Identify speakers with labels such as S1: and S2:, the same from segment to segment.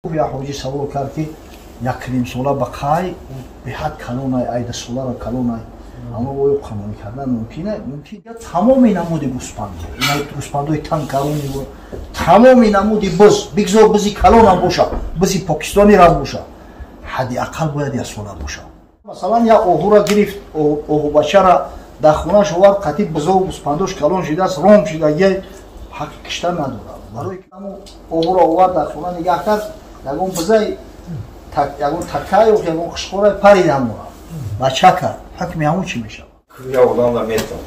S1: یا حاجی سوال کرد که یک نیم ساله بقای به حد کلونای ایده ساله را کلونای اما باید قانونی کردن ممکنه یا تمام نمود گوسپند اینای گوسپندوی تن کلونی و تمام نمودی بگذار بزی کلون هم باشه بزی پاکستانی را باشه حدی اقل باید یا ساله باشه مثلا یا اوهو را گرفت اوهو بچه را در خونه شوار قطعی بزار گوسپندوش کلون شده است روم شده یه حق کشتن نداره برای که اوهو را اوار در خونه نگاه کرد یکون بزای یکون تکای و یکون خشخورای پرید همون بچه کرد حکمی همون چی میشه؟
S2: یا اولان را میتون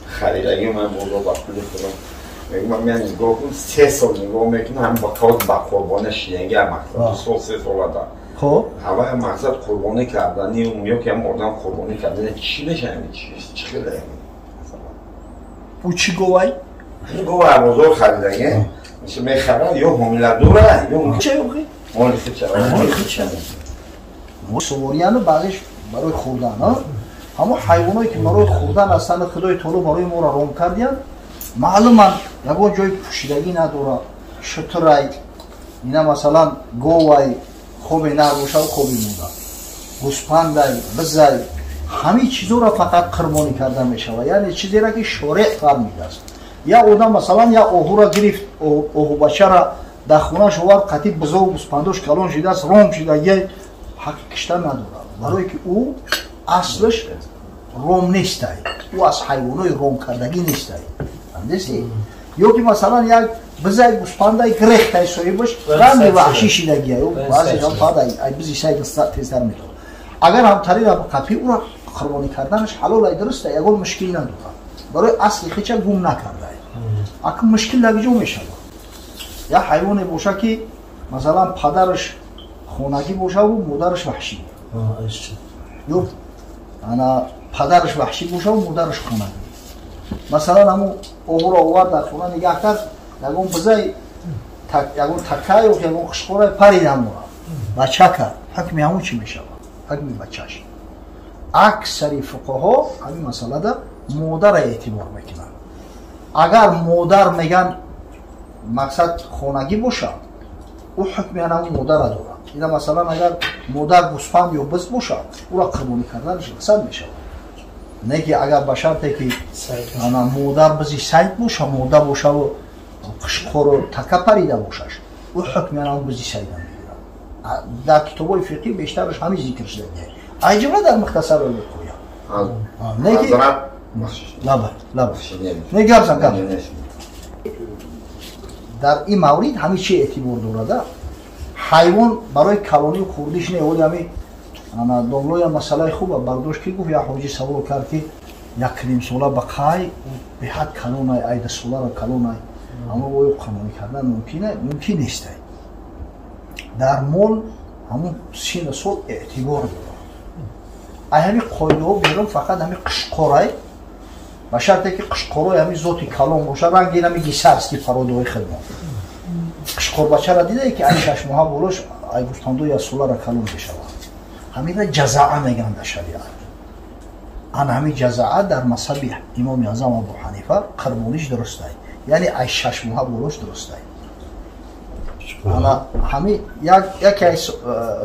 S2: خریدگی من بودا با پولی کنم من میان نگاه کنم 3 سال نگاه میکنم هم با کاد با قربانه شیرنگی هم مقصد 3 سال دارم
S1: خب؟
S2: اول مقصد قربانی کردنی اون یا که هم آدم قربانی کردنی چی بشه همین چی خیلی همین
S1: او چی گوهی؟
S2: این گوه بزرگ خریدگی میشه میخرن یا حمیله دوره یا
S1: چه یوخی؟
S2: مالی خیچه
S1: مالی خیچه سواریانو بعدش برای خوردن همه حیوانایی که برای خوردن هستند خدای تعالی برای ما را رام کردن معلوماً یکون جای پوشیدگی نداره شترای اینا مثلا گوای خوبی نباشه و خوبی مونده گوسپندای بزای همه چیزا را فقط قربانی کرده میشه یعنی چیزی را که شریع فرموده است یا آدم مثلا یا اوهو را گرفت اوهو بچه را در خونه شوار قطعی بزار گوسپندوش کلون شده است روم شده یه حق کشتن نداره برای که او اصلش روم نیست او از حیوانای روم کردگی نیست همدستی یا که مثلا یک بزای گوسپندای گرخت صاحبش رنگ وحشی شدگی او بعضی هم پادای بزی سایت تیزتر میتونه اگر هم طریق قطعی او را قربانی کردنش حلال درسته یکون مشکل نداره برای اصل خیچه گم نکرده اگه مشکل لگجو میشه یا حیوان باشه که مثلا پدرش خونگی باشه و مادرش وحشی یا پدرش وحشی باشه و مادرش خونگی مثلا همون اوهو را اوور در خونه نگاه کرد یکون بزای یکون تکای و یکون خشخورای پرید همون بچه کرد حکمی همون چی میشه حکمی بچهش اکثری فقها همین مسئله در مادر اعتبار میکنن اگر مادر میگن مقصد خونگی باشه او حکمی همون مادر را داره اینا مثلا اگر مادر گوسفند یا بز باشه او را قربانی کردنش رسد میشه نه که اگر بشرطه که مادر بزی سید باشه مادر باشه و خشخور و تکه پریده باشش او حکمی همون بزی سید هم میگیرن در کتابای فقهی بیشترش همین ذکر شده ای جمله در مختصر رو بخویم نه که لابد نگرزم کم در این مورد همین چی اعتبار دارده حیوان برای کلانی و خوردیش نه ولی همین دولوی مسئله خوبه برداشت که گفت یا حاجی سوال کرد که یک نیم ساله بقای به حد کلونای ایده ساله را کلونای اما باید قانونی کردن ممکن نیست در مول همون 3 سال اعتبار داره همین قایده ها بیرون فقط همین قشقارای و شرطه که قشقارای همین ذاتی کلون باشه رنگی همین گیسه است که فرادوی خدمت قشقار بچه را دیده که این 6 ماه بولوش ای گفتندو یا ساله را کلون بشود همین را جزعه میگن در شریعت همین جزعه در مذهب امام اعظم ابو حنیفه قربانیش درسته یعنی ای 6 ماه بولوش درسته همین یکی از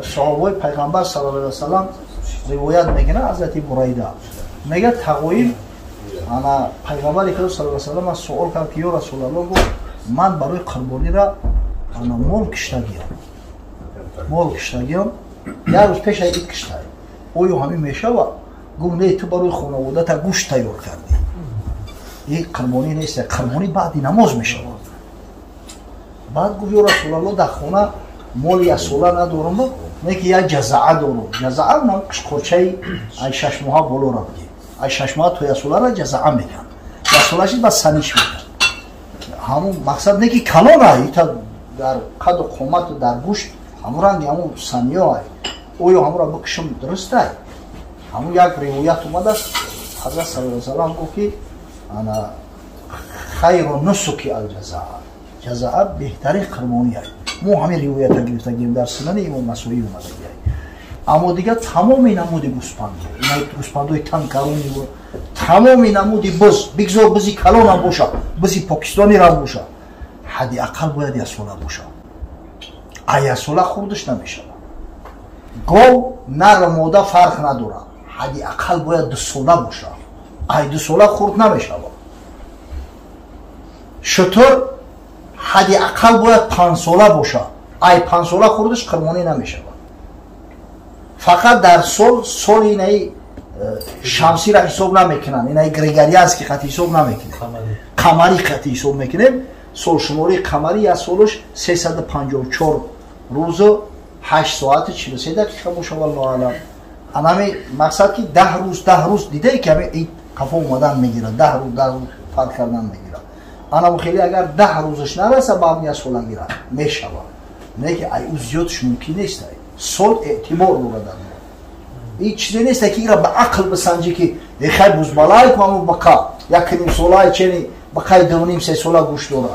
S1: صحابه پیغمبر صلی الله علیه و سلم روایت میکنه حضرت بریده میگه تقویم پیغمبر صلی الله علیه و سلم سوال کرد که یا رسول الله گفت من برای قربانی را مال کشتگیم یک روز پیش اید کشته اویو همین میشه و گفت نه تو برای خانواده تا گوشت تیار کردی این قربانی نیست قربانی بعدی نماز میشه بعد گفت یا رسول الله در خونه مال یا ساله ندارم نه که یک جزعه دارم جزعه من قشقرچه ای 6 ماه بولو را بگی ای 6 ماه تو یا ساله را جزعه میگن یا ساله شید با سنیش میگن همون مقصد نه که کلان هایی تا در قد و قومت و در گوشت همون رنگ همون سنیه هایی اویو همون را بکشم درسته همون یک روایت اومد است حضرت صلی الله علیه و سلم گفت که خیر و نسکی الجزعه جزعه بهترین قربانی هایی مو همین روایت ها گرفتگیم در سنن امام مسعودی اومده بیایی اما دیگه تمام نمود گوسپند اینای گوسپندای تن کلونی و تمام نمودی بگذار بزی کلون هم باشه بزی پاکستانی را باشه حدی اقل باید یا ساله باشه айасола хурдаш намешавад. гов нар мода фарқ надорад. ҳадди ақал бояд 2 сола бошад. ай 2 сола хурд намешавад. шутур ҳадди ақал бояд 5 сола бошад. ай 5 сола хурдаш қурбонӣ намешавад. фақат дар соли инаи шамсира ҳисоб намекунанд, инаи григориански қат ҳисоб намекунем, қамарӣ қат ҳисоб мекунем. солшумории қамарӣ як солаш 354 рӯзу 8 соати 43 дақиқа боша валлоҳу аълам. анами мақсад ки 10 рӯз дидаи ки ҳаме ид қафо омадан мегирад, 10 рӯз фарқ кардан мегирад. анаму хеле агар 10 рӯзаш нараса баъд як сола гира мешавад. не ки ай зиёдаш мумкин нест. сол эътибор дорад. این چیزی نیست که ایرا به عقل بسنجی که خیلی بزبالای کنم بقا یک نیم سولای چنی بقای 2.5 سولا گوش داره.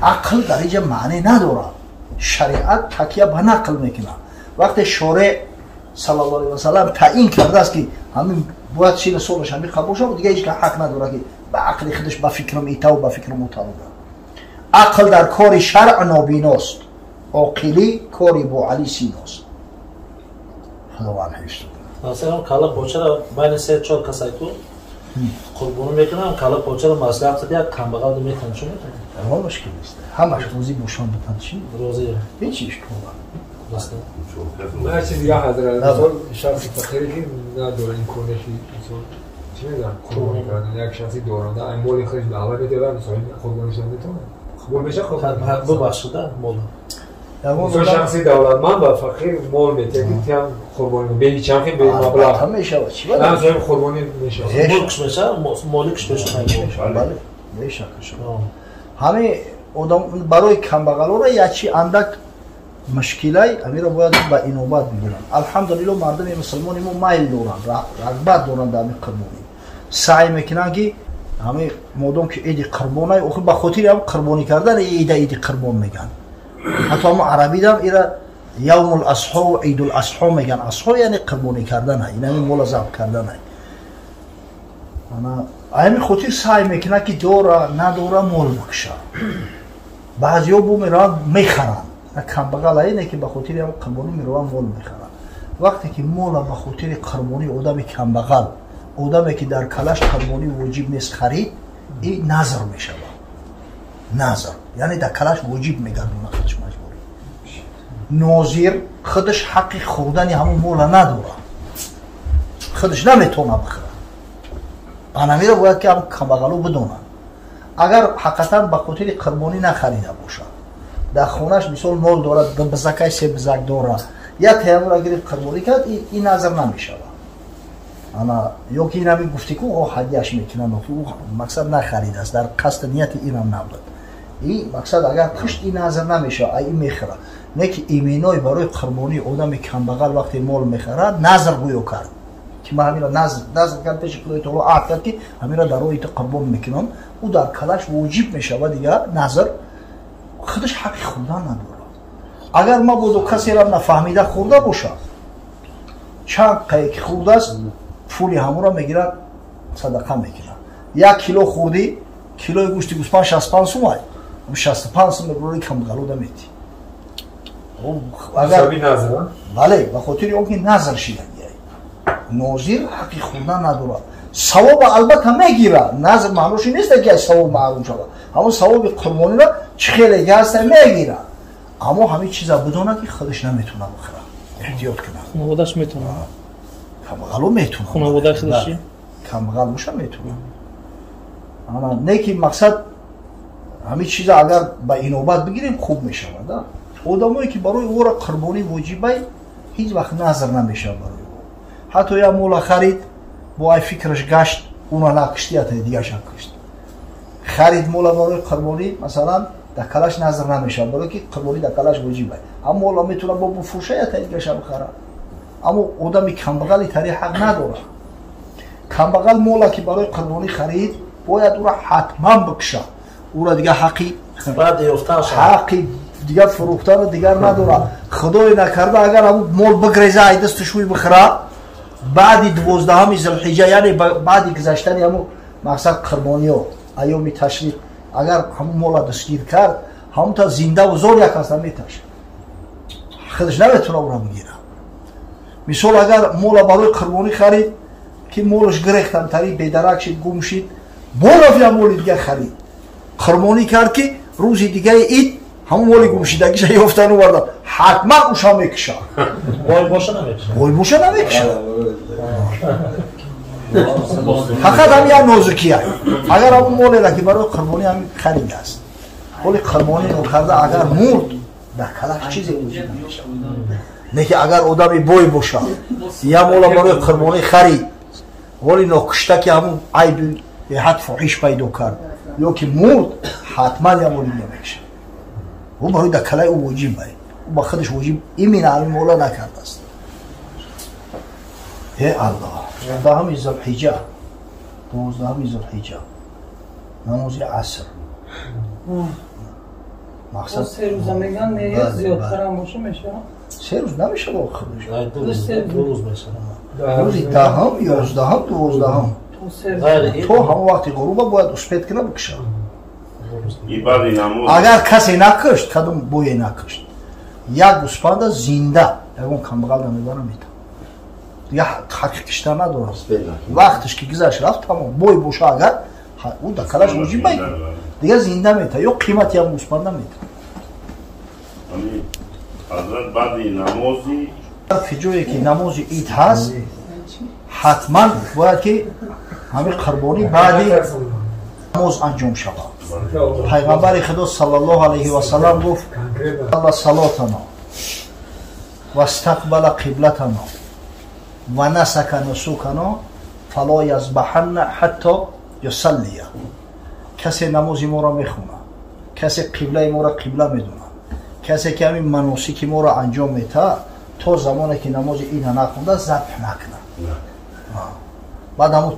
S1: عقل در اینجا معنی نداره. شریعت تکیه به نقل میکنه. وقتی شورای صلی الله علیه و سلم تعیین کرده است که همین باید 40 سالش همین قبول شد، دیگه هیچ که حق نداره که به عقل خودش با فکرم ایتا و با فکرم مطابقه. عقل در کار شرع نابیناست. عاقلی کاری با علی سیناست. خداوند حفظ
S3: مثلا کالا پوچه را بین 3-4 کسایی تو قربونی میکنم کالا پوچه را مصرف زدی یک کمبغل میتونم چون میتونم
S1: اما مشکل نیست همش روزی بوشان بتن چی؟
S3: روزی
S1: هیچ اشکال
S3: نیست
S4: هر چیز دیگه حضرت شخصی فقیری که نداره این کنشی چی میدونم قربانی کردن یک شخصی دورانده این مولی خیلی دعوه میدارن مثلا قربانی شده میتونه قبول بشه قربانی
S3: حق ببخشیده مولا
S4: مثلا شخصی دولتمند و فقیر مول میده که هم قربانی به هیچ هم به مبلغ
S1: هم میشه چی
S4: نه مثلا قربانی میشه
S3: ملکش میشه مالکش میشه
S1: بله میشه همه آدم برای کمبغلا را یکی اندک مشکلای امیرا باید با اینوبت بگیرن. الحمدلله مردم مسلمان ما مایل دارن، رغبت دارن در این قربانی. سعی میکنن که همه مردم که عید قربانی آخر به خاطر هم قربانی کردن عید قربان میگن. حتی ما عربی دارم ایرا یوم الاضحی و عید الاضحی میگن. اضحی یعنی قربانی کردن های، یعنی ملاذب کردن های. انا همین خاطر سعی میکنن که داره نداره مول بکشه. بعضیا بو میرن میخرن. کمبغل اینه که به خاطر هم قربانی میروان مول میخرن. وقتی که مول به خاطر قربانی آدم کمبغل، آدمی که در کلش قربانی واجب نیست خرید، این نظر میشه. نظر یعنی در کلش واجب میگردونه خودش مجبوری. ناظر خودش حق خوردن همون مول نداره. خودش نمیتونه بخره. بنابراین باید که هم کمبغلو بدونن. اگر حقیقتا به خاطر قربانی نخریده باشه، در خونش مثال مول دارد، بزکای 3 بزک دارد، یا تیمور اگر قربانی کرد این نظر نمیشه. انا یا که این همی گفتی که او هدیهش میکنن او مقصد نخرید است، در قصد نیت این هم نبود. این مقصد اگر پشت این نظر نمیشه این میخره. نه که ایمینای برای قربانی آدم کمبغل وقتی مال میخره نظر گویا کرد که ما همین نظر کرد پیش خدای تعالی عهد کرد که همین را در روی قربان میکنم او در کلش واجب میشه و دیگه نظر خودش حق خوردن نداره. اگر ما بود کسی را نفهمیده خورده باشه چند قیق خورده است پولی همون را میگیرد صدقه میکنه. 1 کیلو خوردی کیلوی گوشت گوسفند 65 سوم 65 سوم برای کمبغلو میدی. اگر
S4: نظر
S1: بله به خاطر اون که نظر شیدگی ناظر حق خوردن نداره. ثواب البته میگیره. نظر معنیش نیست که ثواب معلوم شده. همون ثواب قربانی را خیلی هست میگیره. اما همین چیزا بدونه که خودش نمیتونه بخره. احتیاط کنه.
S3: خانواده‌اش میتونه.
S1: کمبغلو میتونه.
S3: خانواده خودشی
S1: کمبغل باشه میتونه. اما نه که مقصد همین چیزا اگر با اینوبت بگیریم خوب میشه. آدمایی که برای او را قربانی واجبه هیچ وقت نظر نمیشه برای او. حتی یا مولا خرید با فکرش گشت اون نکشتی تا دیگه شان کشت. خرید مولا برای قربانی مثلا در کلاش نظر نمیشه برای که قربانی در کلاش واجبه. اما مولا میتونه با بفروشه تا دیگه شان بخره. اما آدمی کمبغلی تری حق نداره. کمبغل مولا که برای قربانی خرید باید او را حتما بکشه. او را دیگه حقی
S3: بعد یافتن
S1: حقی دیگر فروختن دیگر نداره. خدای نکرده اگر همون مول بگریزه ای دستشوی بخره بعد 12 ذوالحجه یعنی بعد گذشتن همون مقصد قربانی و ایام تشریق اگر همون مول دستگیر کرد همون تا زنده و زور یک هست میتاشه. خودش نمیتونه او را بگیره. مثال اگر مولا برای قربانی خرید که مولش گرفتم تری بیدرک شد گم شد برفت یا مول دیگه خرید قربانی کرد که روز دیگه اید همون مولی گم شدگیش یافتن آورد حتما اوشا میکشه
S3: بای باشه نمیکشه
S1: بای باشه نمیکشه فقط هم یه نازکی هست اگر همون مولی را که برای قربانی هم خرید است ولی قربانی نکرده اگر مرد در کلش چیزی وجود نمیشه نه که اگر آدمی بای باشه یا مولا برای قربانی خرید ولی نکشته که همون عیب حد فحیش پیدا کرد یا که مرد حتما یا مولی نمیشه او برای در کلای او وجود باید او با خودش وجود ایمین علمی مولا نکرده است ای الله ده همی ذوالحجه 12 ذوالحجه نماز عصر مقصد
S5: 3 روز میگن نه زیادتر هم باشه میشه
S1: 3 روز نمیشه با خودش
S3: 2 روز میشه
S1: روزی 10 11 12 تو همون وقتی غروب باید اسپید کنه بکشه اگر کسی نکشت کدوم بوی نکشت یک گوسفند زنده یکون کمبغل نمیبره میده دیگه حق کشتن نداره وقتش که گذشت رفت تمام بوی بوشه اگر او در کلش وجود باید دیگه زنده میده یا قیمتی هم گوسفند نمیده
S6: حضرت بعد نمازی
S1: فی جایی که نماز عید هست حتما باید که همه قربانی بعدی نماز انجام شود پیغمبر خدا صلی الله علیه و سلم گفت الله صلاتنا و استقبل قبلتنا و نسک نسوکنا فلا یذبحن حتی یصلی کسی نماز ما را میخونه کسی قبله ما را قبله میدونه کسی که همین مناسک ما را انجام میده تا زمانی که نماز این نخونده ذبح نکنه بعد همون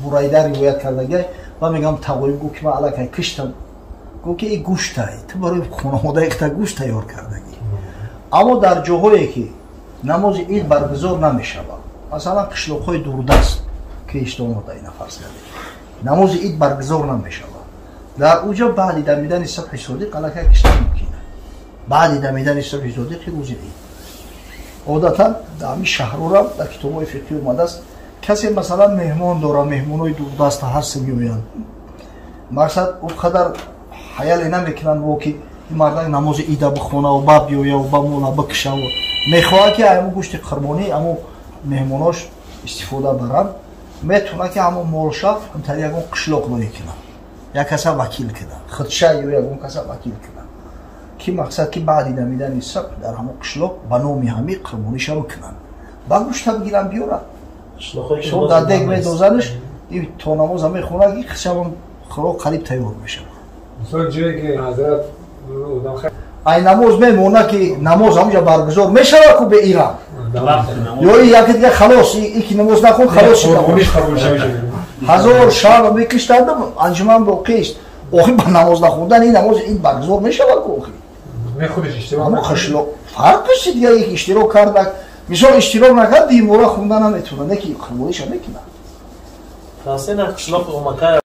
S1: برایده روایت کرده و میگم تقویم گو که من علاقه کشتم گو که این گوشت هایی تو برای خانواده ایخته گوشت تیار کردگی اما در جاهایی که نماز عید برگزار نمیشه مثلا قشلاق های دوردست که اشتباه مورد این فرض کرده نماز عید برگزار نمیشه در اوجا بعدی دمیدن صبح صادق علاقه کشتن ممکنه بعدی دمیدن صبح صادق روز عید عادتا در همین شهرها را در کتاب‌های فقهی اومده است کسی مثلا مهمان داره مهمونای دوردست هر سه میآیند مقصد او قدر حیال نمیکنن و که این مردان نماز عید بخونه و با بیاید و با مولا بکشه و میخواه که همون گوشت قربانی همون مهموناش استفاده برن میتونه که همون مولشاف همتر یکون قشلاق لایی کنن یک کسا وکیل کنن خودشه یا یکون کسا وکیل کنن که مقصد که بعدی دمیدن صبح در همون قشلاق به نومی همی قربانیش رو کنن با گوشت بگیرن بیارن شما در دیگ میدوزنش این تا نماز هم میخونه که خشم خوراک قریب تیار میشه
S4: مثلا جایی که حضرت
S1: این نماز میمونه که نماز همونجا برگزار میشه که به ایران یا یکی دیگه خلاص این که نماز نخون خلاص شده 1000 شب میکشتند انجمن باقی است آخی با نماز نخوندن این نماز این برگزار میشه که آخی
S4: نه خودش اشتباه
S1: اما خشلو فرقش دیگه یک اشتراک کرد مثال اشتراک نکرد دیمورا خوندن هم میتونه نه که خمولیش هم میکنه
S3: تحسین قشلاق اومکه